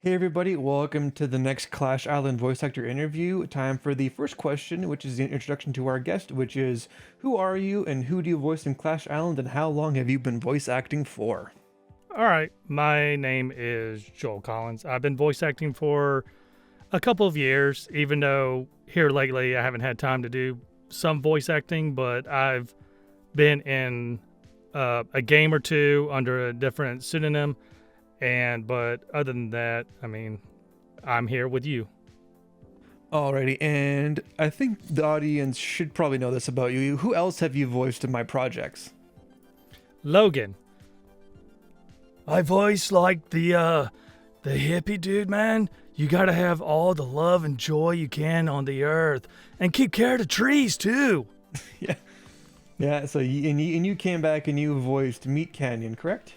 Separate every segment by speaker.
Speaker 1: Hey everybody, welcome to the next Clash Island voice actor interview. Time for the first question, which is the introduction to our guest, which is, who are you and who do you voice in Clash Island and how long have you been voice acting for?
Speaker 2: All right, my name is Joel Collins. I've been voice acting for a couple of years, even though here lately I haven't had time to do some voice acting, but I've been in a game or two under a different pseudonym. But other than that, I'm here with you.
Speaker 1: Alrighty, and I think the audience should probably know this about you. Who else have you voiced in my projects?
Speaker 2: Logan. I voice like the hippie dude, man. You gotta have all the love and joy you can on the earth, and keep care of the trees too.
Speaker 1: Yeah, yeah. So you came back and you voiced Meatcanyon, correct?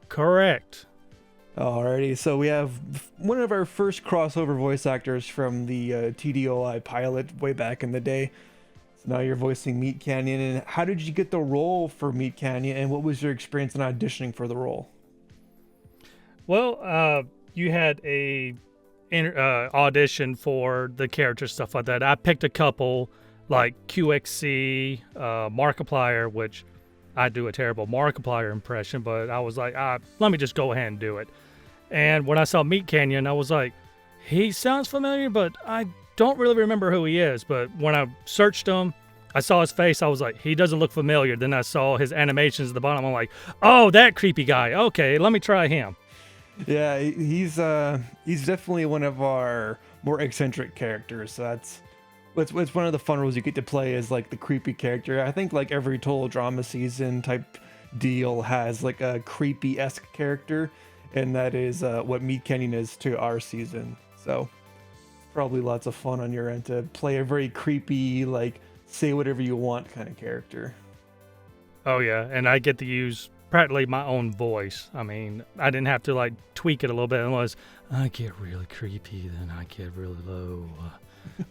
Speaker 2: Correct.
Speaker 1: Alrighty, so we have one of our first crossover voice actors from the TDOI pilot way back in the day. So now you're voicing Meatcanyon, and how did you get the role for Meatcanyon, and what was your experience in auditioning for the role?
Speaker 2: Well, you had audition for the character stuff like that. I picked a couple like QXC, Markiplier, which I do a terrible Markiplier impression, but I was like, let me just go ahead and do it. And when I saw Meatcanyon, I was like, he sounds familiar, but I don't really remember who he is. But when I searched him, I saw his face. I was like, he doesn't look familiar. Then I saw his animations at the bottom. I'm like, oh, that creepy guy. Okay, let me try him.
Speaker 1: Yeah, he's definitely one of our more eccentric characters. So it's one of the fun roles you get to play as like the creepy character. I think like every total drama season type deal has like a creepy-esque character, and that is what Meatcanyon is to our season. So probably lots of fun on your end to play a very creepy, like say whatever you want kind of character.
Speaker 2: Oh, yeah, and I get to use practically my own voice. I mean, I didn't have to like tweak it a little bit unless I get really creepy, then I get really low.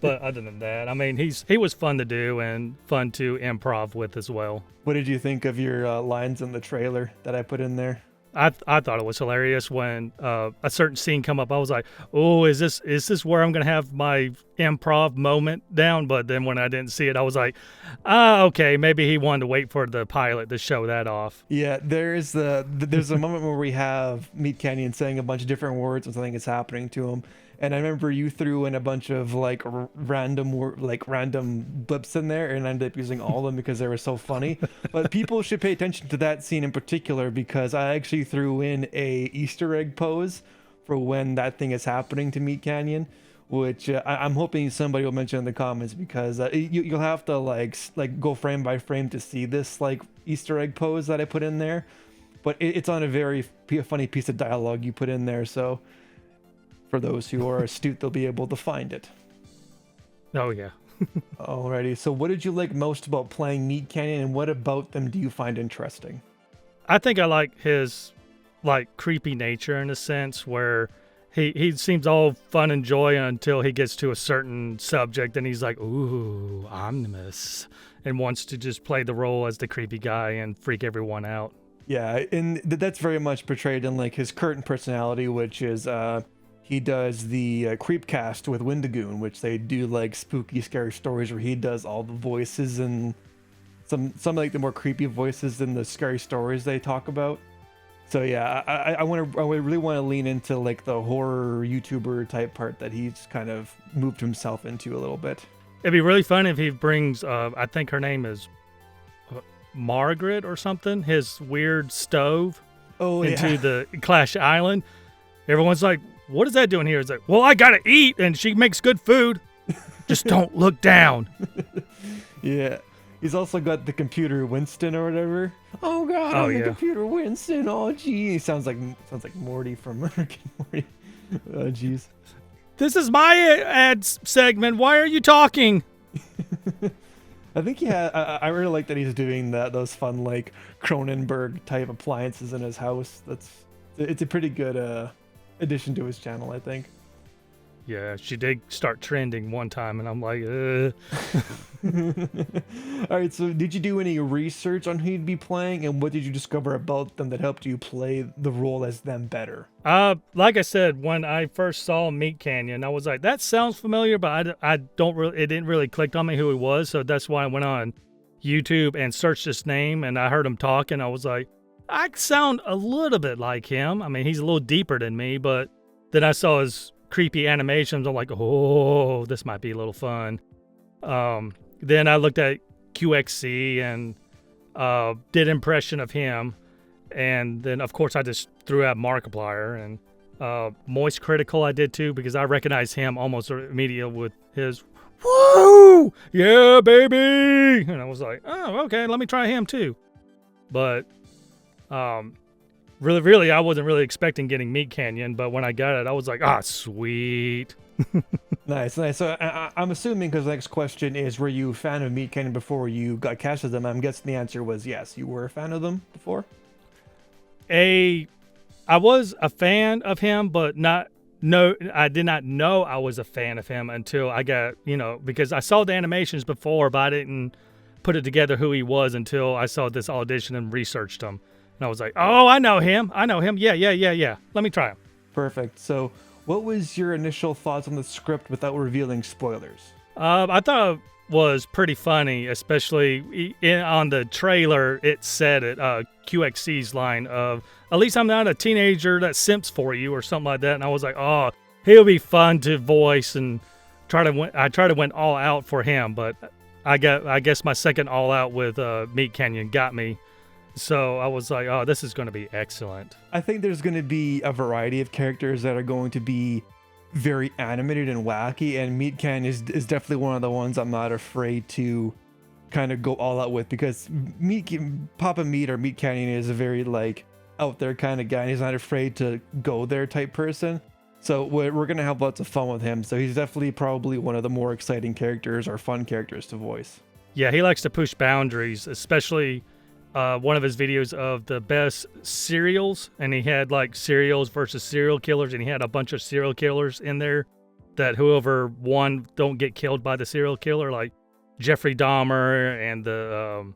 Speaker 2: But other than that, I mean, he was fun to do and fun to improv with as well.
Speaker 1: What did you think of your lines in the trailer that I put in there?
Speaker 2: I thought it was hilarious when a certain scene come up. I was like, oh, is this where I'm gonna have my improv moment down? But then when I didn't see it, I was like, okay, maybe he wanted to wait for the pilot to show that off.
Speaker 1: Yeah, there's a moment where we have Meatcanyon saying a bunch of different words when something is happening to him, and I remember you threw in a bunch of like random blips in there, and I ended up using all of them because they were so funny. But people should pay attention to that scene in particular because I actually threw in a Easter egg pose for when that thing is happening to Meatcanyon, which I'm hoping somebody will mention in the comments because you'll have to like go frame by frame to see this like Easter egg pose that I put in there. But it's on a very funny piece of dialogue you put in there, so for those who are astute, they'll be able to find it.
Speaker 2: Oh yeah.
Speaker 1: Alrighty, so what did you like most about playing Meatcanyon, and what about them do you find interesting?
Speaker 2: I think I like his like creepy nature in a sense where he seems all fun and joy until he gets to a certain subject and he's like, ooh, omnibus, and wants to just play the role as the creepy guy and freak everyone out.
Speaker 1: Yeah, and that's very much portrayed in like his current personality, which is he does the Creepcast with Windigoon, which they do like spooky, scary stories where he does all the voices and some like the more creepy voices in the scary stories they talk about. So yeah, I really want to lean into like the horror YouTuber type part that he's kind of moved himself into a little bit.
Speaker 2: It'd be really fun if he brings, I think her name is Margaret or something, his weird stove into the Clash Island. Everyone's like, what is that doing here? It's like, well, I gotta eat, and she makes good food. Just don't look down.
Speaker 1: Yeah. He's also got the computer Winston or whatever. Oh god, I'm the computer Winston. Oh gee, he sounds like Morty from Rick and Morty. Oh jeez.
Speaker 2: This is my ad segment. Why are you talking?
Speaker 1: I think I really like that he's doing those fun like Cronenberg type appliances in his house. It's a pretty good addition to his channel, I think.
Speaker 2: Yeah, she did start trending one time, and I'm like,
Speaker 1: All right, so did you do any research on who you'd be playing, and what did you discover about them that helped you play the role as them better?
Speaker 2: Like I said, when I first saw Meatcanyon, I was like, that sounds familiar, but I don't really, it didn't really click on me who he was, so that's why I went on YouTube and searched his name, and I heard him talk, and I was like, I sound a little bit like him. I mean, he's a little deeper than me, but then I saw his creepy animations. I'm like, oh, this might be a little fun. Then I looked at QXC and did impression of him. And then, of course, I just threw out Markiplier. And Moist Critical I did too, because I recognized him almost immediately with his, woo, yeah, baby. And I was like, oh, okay, let me try him too. But really, I wasn't really expecting getting Meatcanyon, but when I got it, I was like, ah, sweet.
Speaker 1: Nice. So I'm assuming, because the next question is, were you a fan of Meatcanyon before you got cast as them? I'm guessing the answer was yes. You were a fan of them before?
Speaker 2: I was a fan of him, but I did not know I was a fan of him until I got, because I saw the animations before, but I didn't put it together who he was until I saw this audition and researched him. And I was like, oh, I know him. Yeah. Let me try him.
Speaker 1: Perfect. So what was your initial thoughts on the script without revealing spoilers?
Speaker 2: I thought it was pretty funny, especially on the trailer. It said it, QXC's line of, at least I'm not a teenager that simps for you, or something like that. And I was like, oh, he'll be fun to voice, and I tried to went all out for him, but I guess my second all out with Meatcanyon got me. So I was like, oh, this is going to be excellent.
Speaker 1: I think there's going to be a variety of characters that are going to be very animated and wacky, and Meatcanyon is definitely one of the ones I'm not afraid to kind of go all out with, because Papa Meat or Meatcanyon is a very like out there kind of guy, and he's not afraid to go there type person. So we're going to have lots of fun with him. So he's definitely probably one of the more exciting characters or fun characters to voice.
Speaker 2: Yeah, he likes to push boundaries, especially one of his videos of the best cereals, and he had like cereals versus serial killers, and he had a bunch of serial killers in there that whoever won don't get killed by the serial killer, like Jeffrey Dahmer and the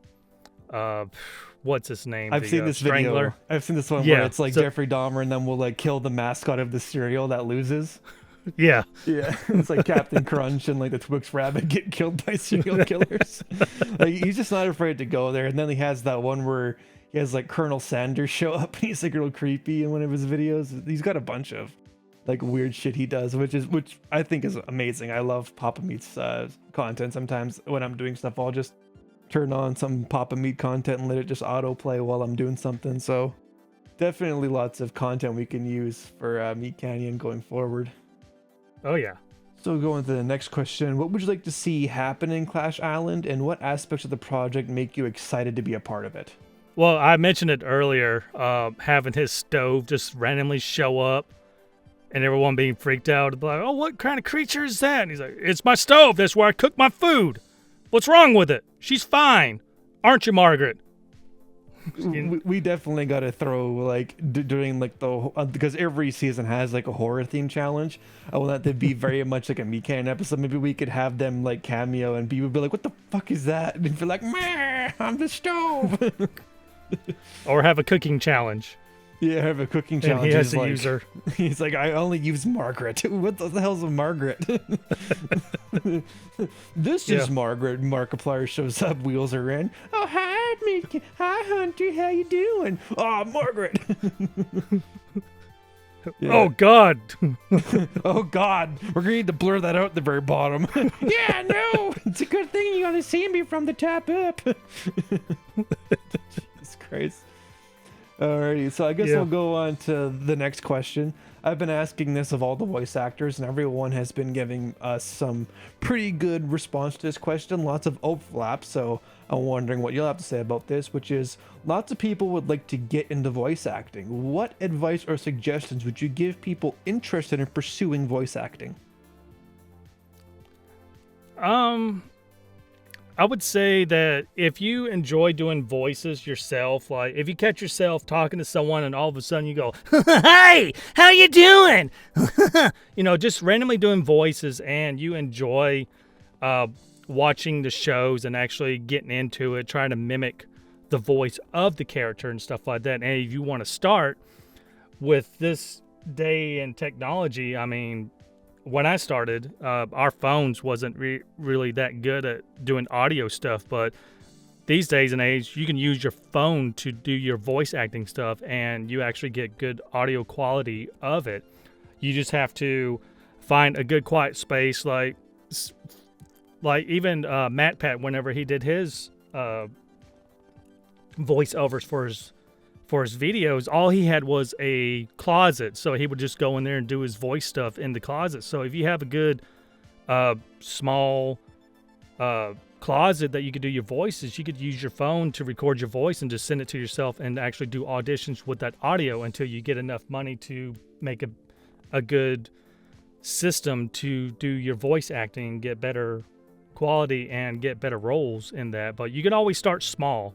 Speaker 2: what's his name?
Speaker 1: I've seen this
Speaker 2: Strangler.
Speaker 1: video. I've seen this one where it's like Jeffrey Dahmer, and then we'll like kill the mascot of the cereal that loses.
Speaker 2: Yeah.
Speaker 1: It's like Captain Crunch and like the Twix Rabbit get killed by serial killers. Like, he's just not afraid to go there. And then he has that one where he has like Colonel Sanders show up, and he's like real creepy in one of his videos. He's got a bunch of like weird shit he does, which I think is amazing. I love Papa Meat's content. Sometimes when I'm doing stuff, I'll just turn on some Papa Meat content and let it just autoplay while I'm doing something. So definitely lots of content we can use for Meatcanyon going forward.
Speaker 2: Oh, yeah.
Speaker 1: So going to the next question, what would you like to see happen in Clash Island, and what aspects of the project make you excited to be a part of it?
Speaker 2: Well, I mentioned it earlier, having his stove just randomly show up and everyone being freaked out. Like, oh, what kind of creature is that? And he's like, it's my stove. That's where I cook my food. What's wrong with it? She's fine. Aren't you, Margaret?
Speaker 1: We definitely got to throw like during like the because every season has like a horror theme challenge. I want that to be very much like a Meatcanyon episode. Maybe we could have them like cameo, and people would be like, "What the fuck is that?" And be like, "Meh, I'm the stove."
Speaker 2: Or have a cooking challenge.
Speaker 1: Yeah, have a cooking challenge.
Speaker 2: And he has to use her.
Speaker 1: He's like, I only use Margaret. What the hell's a Margaret? This is Margaret. Markiplier shows up, wheels her in. Oh, hi, Meatcanyon. Hi, Hunter. How you doing? Oh, Margaret.
Speaker 2: Oh, God.
Speaker 1: Oh, God. We're going to need to blur that out at the very bottom. Yeah, no. It's a good thing you only see me from the top up. Jesus Christ. Alrighty, so I guess we'll go on to the next question. I've been asking this of all the voice actors, and everyone has been giving us some pretty good response to this question. Lots of overlap, so I'm wondering what you'll have to say about this, which is lots of people would like to get into voice acting. What advice or suggestions would you give people interested in pursuing voice acting?
Speaker 2: I would say that if you enjoy doing voices yourself, like if you catch yourself talking to someone and all of a sudden you go, "Hey, how you doing?" Just randomly doing voices, and you enjoy watching the shows and actually getting into it, trying to mimic the voice of the character and stuff like that. And if you want to start with this day in technology, I mean, when I started, our phones wasn't really that good at doing audio stuff, but these days and age, you can use your phone to do your voice acting stuff, and you actually get good audio quality of it. You just have to find a good quiet space, like even Matt Pat, whenever he did his voiceovers for his videos, all he had was a closet, so he would just go in there and do his voice stuff in the closet. So if you have a good small closet that you could do your voices, you could use your phone to record your voice and just send it to yourself and actually do auditions with that audio until you get enough money to make a good system to do your voice acting, get better quality and get better roles in that. But you can always start small.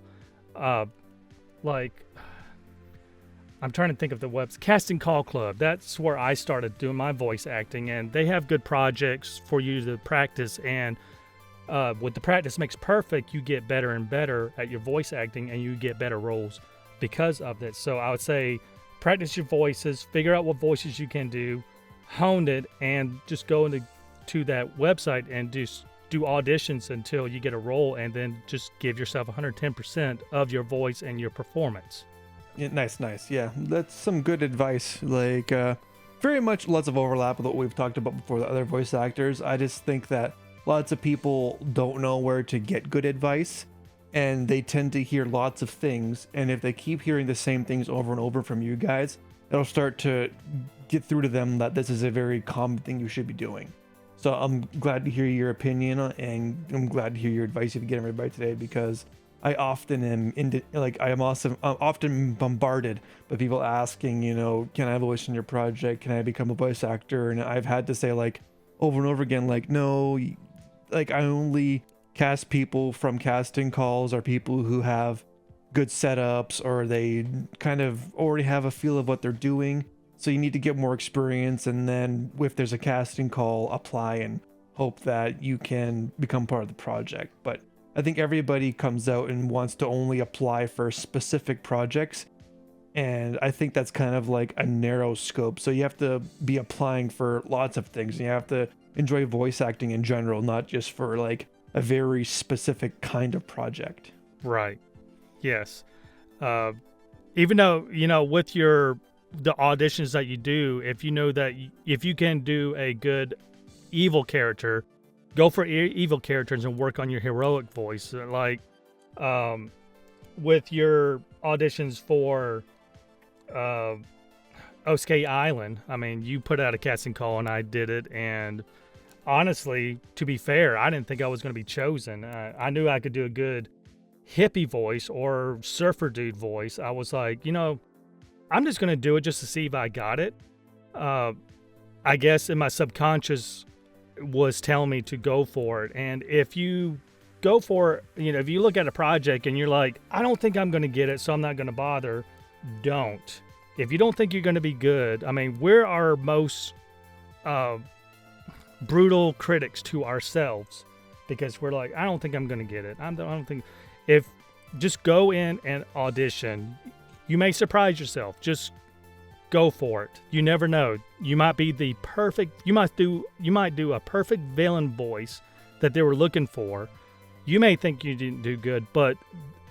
Speaker 2: I'm trying to think of the webs. Casting Call Club. That's where I started doing my voice acting, and they have good projects for you to practice. And with the practice makes perfect, you get better and better at your voice acting, and you get better roles because of this. So I would say practice your voices, figure out what voices you can do, hone it, and just go to that website and just do auditions until you get a role, and then just give yourself 110% of your voice and your performance.
Speaker 1: Yeah, nice. Yeah, that's some good advice. Like, very much lots of overlap with what we've talked about before, the other voice actors. I just think that lots of people don't know where to get good advice, and they tend to hear lots of things. And if they keep hearing the same things over and over from you guys, it'll start to get through to them that this is a very common thing you should be doing. So I'm glad to hear your opinion, and I'm glad to hear your advice you've given everybody today, because I often am often bombarded by people asking, can I voice in your project? Can I become a voice actor? And I've had to say, like, over and over again, like, no, like, I only cast people from casting calls or people who have good setups, or they kind of already have a feel of what they're doing. So you need to get more experience, and then if there's a casting call, apply and hope that you can become part of the project. But I think everybody comes out and wants to only apply for specific projects, and I think that's kind of like a narrow scope. So you have to be applying for lots of things, and you have to enjoy voice acting in general, not just for like a very specific kind of project.
Speaker 2: Right. Yes. Even though, with the auditions that you do, if you know that if you can do a good evil character, go for evil characters and work on your heroic voice. Like with your auditions for Clash Island, I mean, you put out a casting call and I did it, and honestly, to be fair, I didn't think I was going to be chosen. I knew I could do a good hippie voice or surfer dude voice. I was like, I'm just going to do it just to see if I got it. I guess in my subconscious was telling me to go for it. And if you go for it, if you look at a project and you're like, I don't think I'm going to get it, so I'm not going to bother, don't. If you don't think you're going to be good, I mean, we're our most brutal critics to ourselves, because we're like, I don't think I'm going to get it. I don't think. If just go in and audition, you may surprise yourself. Just go for it. You never know. You might be the perfect. You might do a perfect villain voice that they were looking for. You may think you didn't do good, but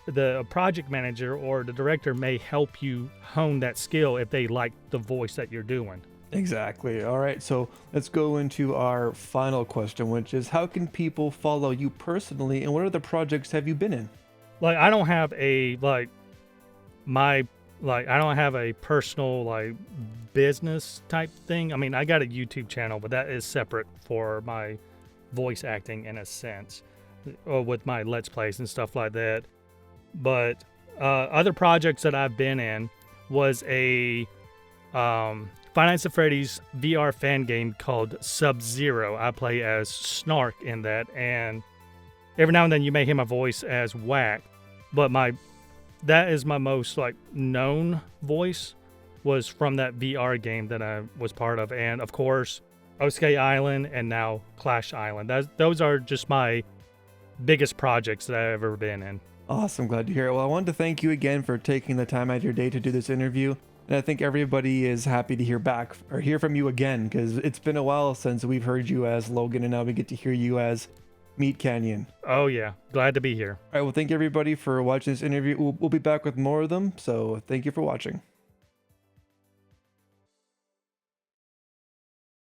Speaker 2: the project manager or the director may help you hone that skill if they like the voice that you're doing.
Speaker 1: Exactly. All right, so let's go into our final question, which is, how can people follow you personally, and what other projects have you been in?
Speaker 2: Like, I don't have a I don't have a personal business type thing. I mean, I got a YouTube channel, but that is separate for my voice acting in a sense, or with my Let's Plays and stuff like that. But other projects that I've been in was a Finance of Freddy's VR fan game called Sub-Zero. I play as Snark in that, and every now and then you may hear my voice as Whack, but that is my most like known voice was from that VR game that I was part of, and of course Osuke Island and now Clash Island. Those are just my biggest projects that I've ever been in.
Speaker 1: Awesome, glad to hear it. Well, I wanted to thank you again for taking the time out of your day to do this interview. And I think everybody is happy to hear from you again, because it's been a while since we've heard you as Logan, and now we get to hear you as Meatcanyon.
Speaker 2: Oh yeah, glad to be here.
Speaker 1: All right, well, thank you everybody for watching this interview. We'll be back with more of them, so thank you for watching.